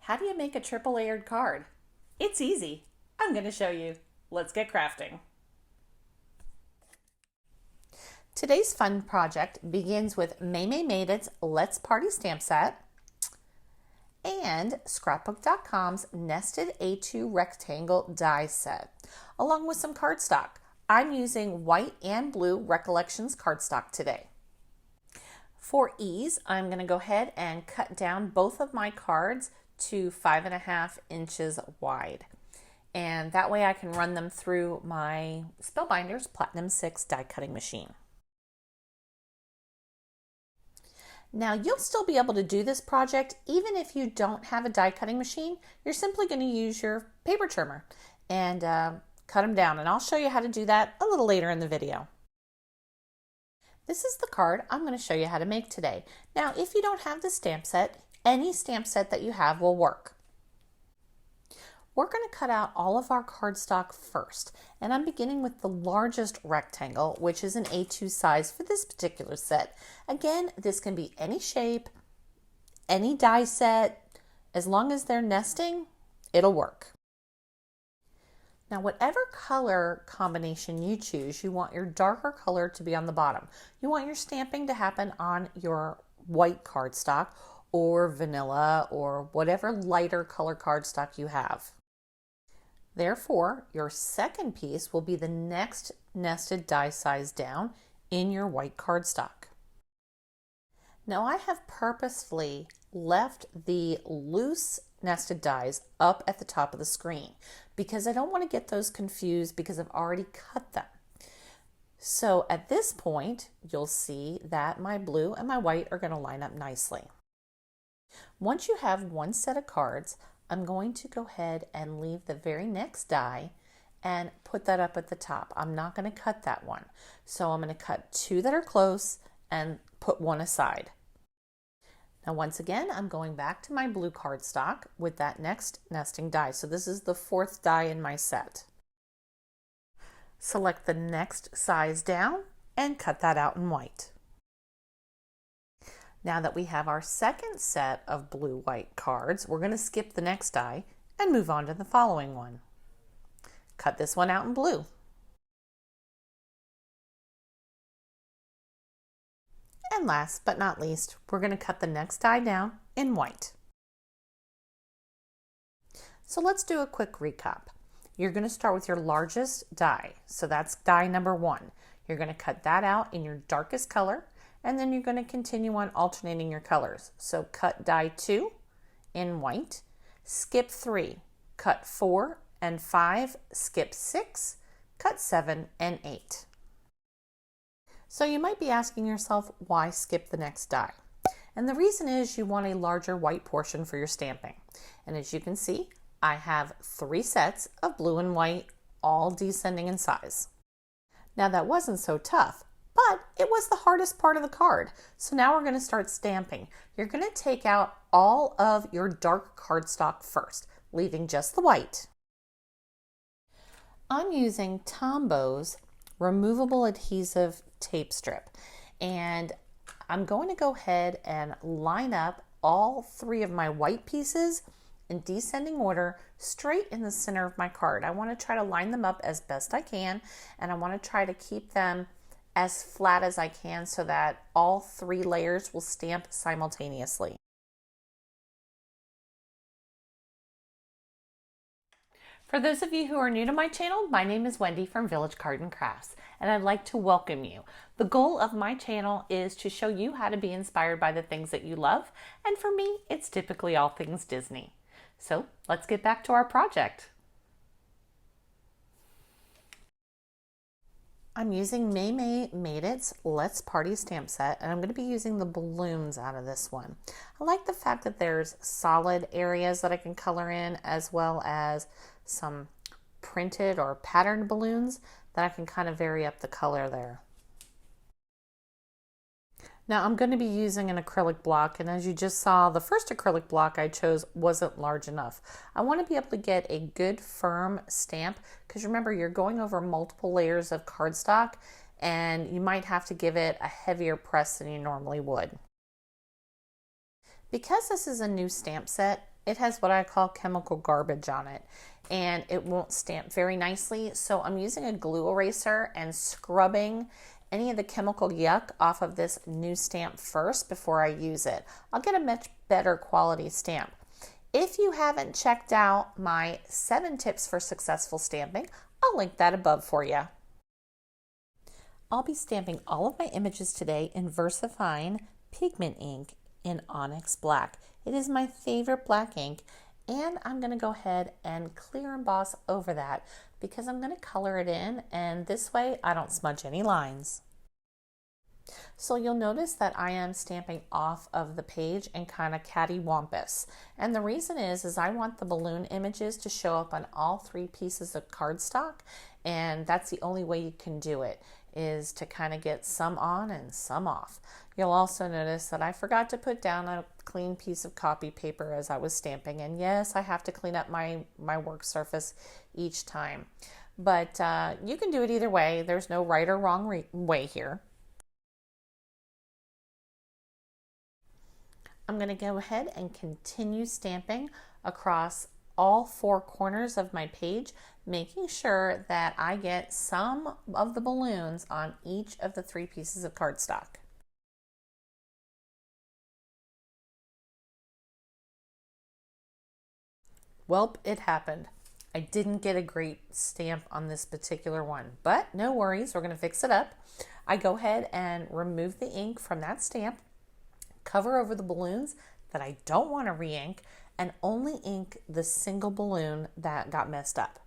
How do you make a triple layered card? It's easy. I'm going to show you. Let's get crafting. Today's fun project begins with May Made It's Let's Party stamp set and Scrapbook.com's nested A2 rectangle die set, along with some cardstock. I'm using white and blue Recollections cardstock today. For ease, I'm going to go ahead and cut down both of my cards to 5.5 inches wide. And that way I can run them through my Spellbinders Platinum 6 die cutting machine. Now you'll still be able to do this project even if you don't have a die cutting machine. You're simply going to use your paper trimmer and cut them down, and I'll show you how to do that a little later in the video. This is the card I'm going to show you how to make today. Now if you don't have the stamp set, any stamp set that you have will work. We're going to cut out all of our cardstock first, and I'm beginning with the largest rectangle, which is an A2 size for this particular set. Again, this can be any shape, any die set, as long as they're nesting, it'll work. Now, whatever color combination you choose, you want your darker color to be on the bottom. You want your stamping to happen on your white cardstock or vanilla or whatever lighter color cardstock you have. Therefore, your second piece will be the next nested die size down in your white cardstock. Now I have purposefully left the loose nested dies up at the top of the screen because I don't want to get those confused because I've already cut them. So at this point, you'll see that my blue and my white are going to line up nicely. Once you have one set of cards, I'm going to go ahead and leave the very next die and put that up at the top. I'm not going to cut that one. So I'm going to cut two that are close and put one aside. Now once again, I'm going back to my blue cardstock with that next nesting die. So this is the fourth die in my set. Select the next size down and cut that out in white. Now that we have our second set of blue-white cards, we're going to skip the next die and move on to the following one. Cut this one out in blue. And last but not least, we're going to cut the next die down in white. So let's do a quick recap. You're going to start with your largest die. So that's die number 1. You're going to cut that out in your darkest color, and then you're going to continue on alternating your colors. So cut die 2 in white, skip 3, cut 4 and 5, skip 6, cut 7 and 8. So you might be asking yourself, why skip the next die? And the reason is you want a larger white portion for your stamping. And as you can see, I have 3 sets of blue and white, all descending in size. Now that wasn't so tough, but it was the hardest part of the card. So now we're going to start stamping. You're going to take out all of your dark cardstock first, leaving just the white. I'm using Tombo's removable adhesive tape strip, and I'm going to go ahead and line up all 3 of my white pieces in descending order straight in the center of my card. I want to try to line them up as best I can, and I want to try to keep them as flat as I can so that all 3 layers will stamp simultaneously. For those of you who are new to my channel, my name is Wendy from Village Card and Crafts, and I'd like to welcome you. The goal of my channel is to show you how to be inspired by the things that you love, and for me, it's typically all things Disney. So let's get back to our project. I'm using May Made It's Let's Party stamp set, and I'm going to be using the balloons out of this one. I like the fact that there's solid areas that I can color in, as well as some printed or patterned balloons that I can kind of vary up the color there. Now I'm going to be using an acrylic block, and as you just saw, the first acrylic block I chose wasn't large enough. I want to be able to get a good firm stamp, because remember, you're going over multiple layers of cardstock and you might have to give it a heavier press than you normally would. Because this is a new stamp set, it has what I call chemical garbage on it, and it won't stamp very nicely. So I'm using a glue eraser and scrubbing any of the chemical yuck off of this new stamp first before I use it. I'll get a much better quality stamp. If you haven't checked out my 7 tips for successful stamping, I'll link that above for you. I'll be stamping all of my images today in VersaFine pigment ink in Onyx Black. It is my favorite black ink, and I'm going to go ahead and clear emboss over that because I'm going to color it in, and this way I don't smudge any lines. So you'll notice that I am stamping off of the page and kind of cattywampus. And the reason is I want the balloon images to show up on all 3 pieces of cardstock, and that's the only way you can do it, is to kind of get some on and some off. You'll also notice that I forgot to put down a clean piece of copy paper as I was stamping, and yes, I have to clean up my work surface each time. But you can do it either way. There's no right or wrong way here. I'm going to go ahead and continue stamping across all 4 corners of my page, making sure that I get some of the balloons on each of the 3 pieces of cardstock. Welp, it happened. I didn't get a great stamp on this particular one, but no worries, we're going to fix it up. I go ahead and remove the ink from that stamp, cover over the balloons that I don't want to re-ink, and only ink the single balloon that got messed up.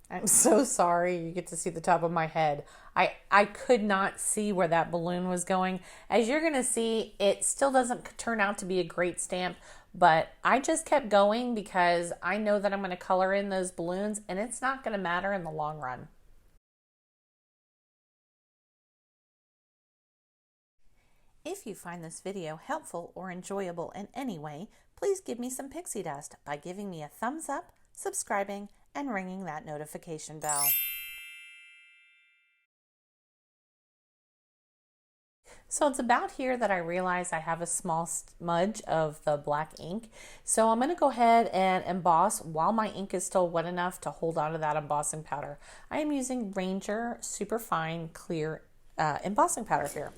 I'm so sorry you get to see the top of my head. I could not see where that balloon was going. As you're going to see, it still doesn't turn out to be a great stamp, but I just kept going because I know that I'm going to color in those balloons and it's not going to matter in the long run. If you find this video helpful or enjoyable in any way, please give me some pixie dust by giving me a thumbs up, subscribing, and ringing that notification bell. So it's about here that I realize I have a small smudge of the black ink. So I'm going to go ahead and emboss while my ink is still wet enough to hold on to that embossing powder. I am using Ranger Superfine Clear embossing powder here.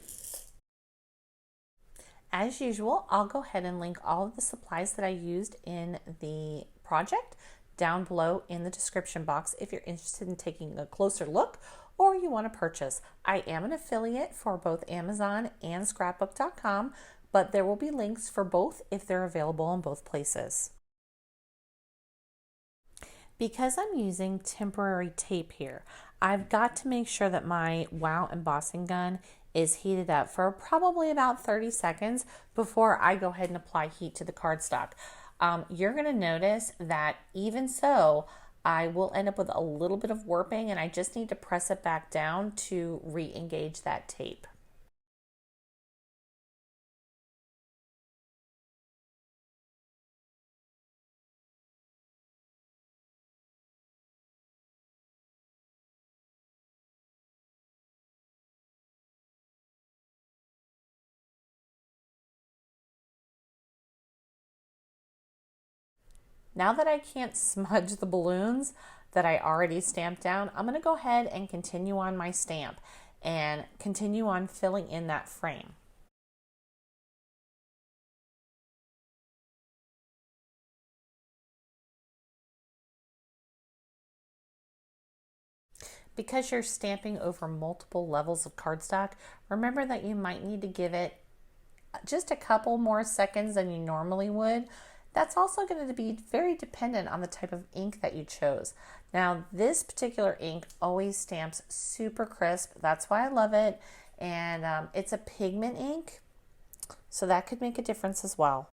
As usual, I'll go ahead and link all of the supplies that I used in the project down below in the description box if you're interested in taking a closer look or you want to purchase. I am an affiliate for both Amazon and scrapbook.com, but there will be links for both if they're available in both places. Because I'm using temporary tape here, I've got to make sure that my WOW embossing gun is heated up for probably about 30 seconds before I go ahead and apply heat to the cardstock. You're going to notice that even so, I will end up with a little bit of warping and I just need to press it back down to re-engage that tape. Now that I can't smudge the balloons that I already stamped down, I'm going to go ahead and continue on my stamp and continue on filling in that frame. Because you're stamping over multiple levels of cardstock, remember that you might need to give it just a couple more seconds than you normally would. That's also going to be very dependent on the type of ink that you chose. Now, this particular ink always stamps super crisp. That's why I love it. And it's a pigment ink, so that could make a difference as well.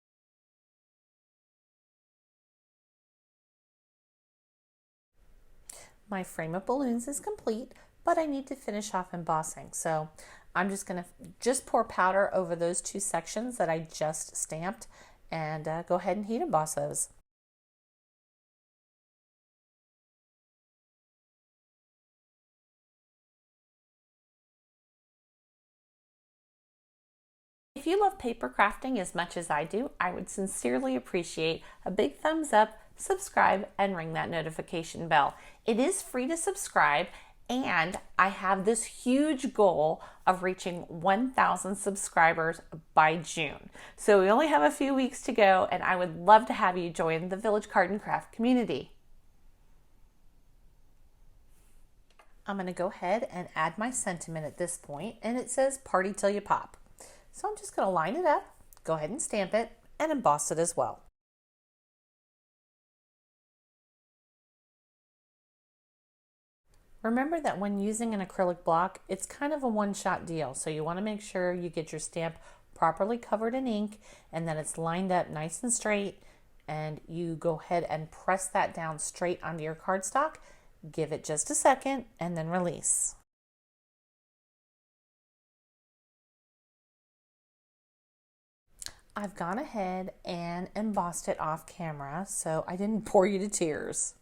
My frame of balloons is complete, but I need to finish off embossing. So I'm just going to pour powder over those 2 sections that I just stamped and go ahead and heat emboss those. If you love paper crafting as much as I do, I would sincerely appreciate a big thumbs up, subscribe, and ring that notification bell. It is free to subscribe, and I have this huge goal of reaching 1,000 subscribers by June. So we only have a few weeks to go, and I would love to have you join the Village Card and Craft community. I'm going to go ahead and add my sentiment at this point, and it says party till you pop. So I'm just going to line it up, go ahead and stamp it, and emboss it as well. Remember that when using an acrylic block, it's kind of a one-shot deal, so you want to make sure you get your stamp properly covered in ink and that it's lined up nice and straight, and you go ahead and press that down straight onto your cardstock. Give it just a second and then release. I've gone ahead and embossed it off camera, so I didn't bore you to tears.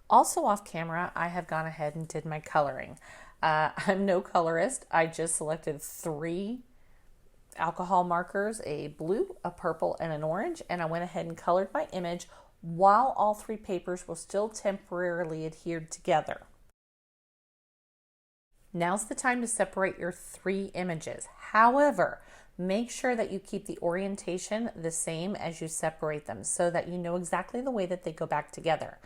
Also off camera, I have gone ahead and did my coloring. I'm no colorist. I just selected 3 alcohol markers, a blue, a purple, and an orange, and I went ahead and colored my image while all 3 papers were still temporarily adhered together. Now's the time to separate your 3 images. However, make sure that you keep the orientation the same as you separate them so that you know exactly the way that they go back together.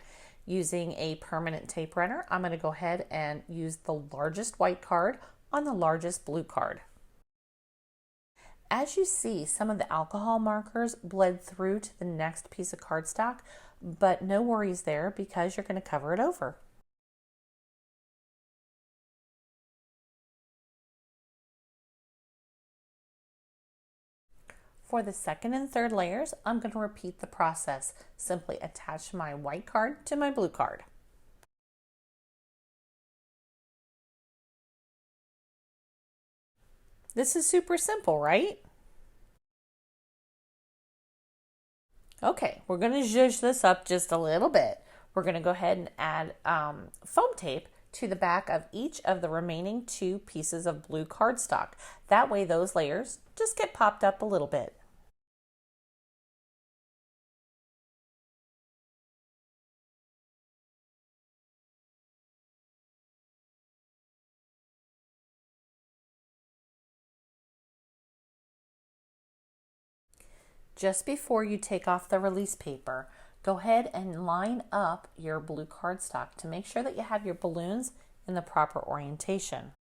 Using a permanent tape runner, I'm going to go ahead and use the largest white card on the largest blue card. As you see, some of the alcohol markers bled through to the next piece of cardstock, but no worries there because you're going to cover it over. For the second and third layers, I'm going to repeat the process. Simply attach my white card to my blue card. This is super simple, right? Okay, we're going to zhuzh this up just a little bit. We're going to go ahead and add foam tape to the back of each of the remaining 2 pieces of blue cardstock. That way those layers just get popped up a little bit. Just before you take off the release paper, go ahead and line up your blue cardstock to make sure that you have your balloons in the proper orientation.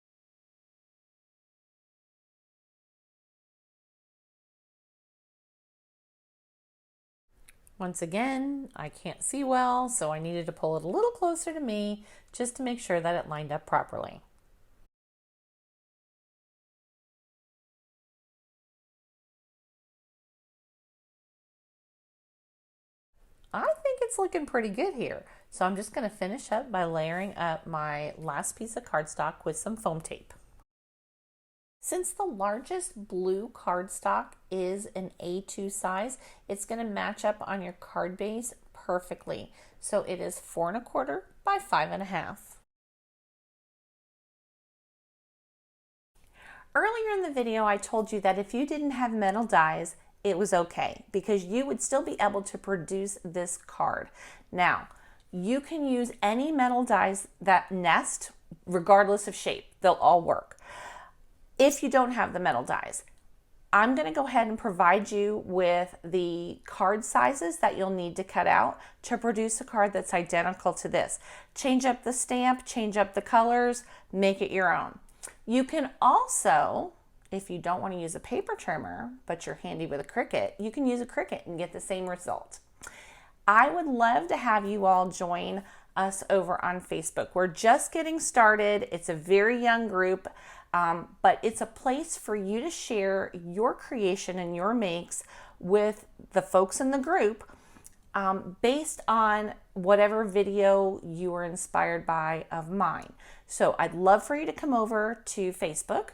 Once again, I can't see well, so I needed to pull it a little closer to me just to make sure that it lined up properly. I think it's looking pretty good here. So I'm just going to finish up by layering up my last piece of cardstock with some foam tape. Since the largest blue cardstock is an A2 size, it's going to match up on your card base perfectly. So it is 4 1/4 by 5 1/2. Earlier in the video, I told you that if you didn't have metal dies, it was okay because you would still be able to produce this card. Now, you can use any metal dies that nest regardless of shape. They'll all work. If you don't have the metal dies, I'm going to go ahead and provide you with the card sizes that you'll need to cut out to produce a card that's identical to this. Change up the stamp, change up the colors, make it your own. You can also, if you don't want to use a paper trimmer, but you're handy with a Cricut, you can use a Cricut and get the same result. I would love to have you all join us over on Facebook. We're just getting started. It's a very young group, but it's a place for you to share your creation and your makes with the folks in the group based on whatever video you were inspired by of mine. So I'd love for you to come over to Facebook,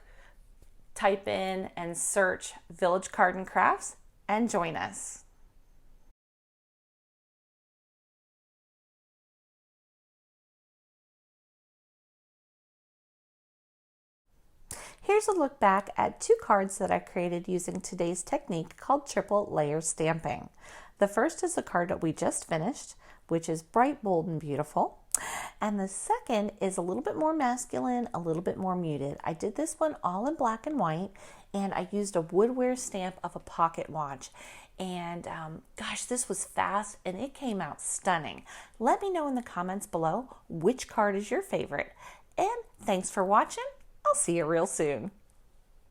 type in and search Village Card and Crafts and join us. Here's a look back at 2 cards that I created using today's technique called triple layer stamping. The first is the card that we just finished, which is bright, bold, and beautiful. And the second is a little bit more masculine, a little bit more muted. I did this one all in black and white, and I used a WOODWARE stamp of a pocket watch. And gosh, this was fast and it came out stunning. Let me know in the comments below which card is your favorite. And thanks for watching. I'll see you real soon.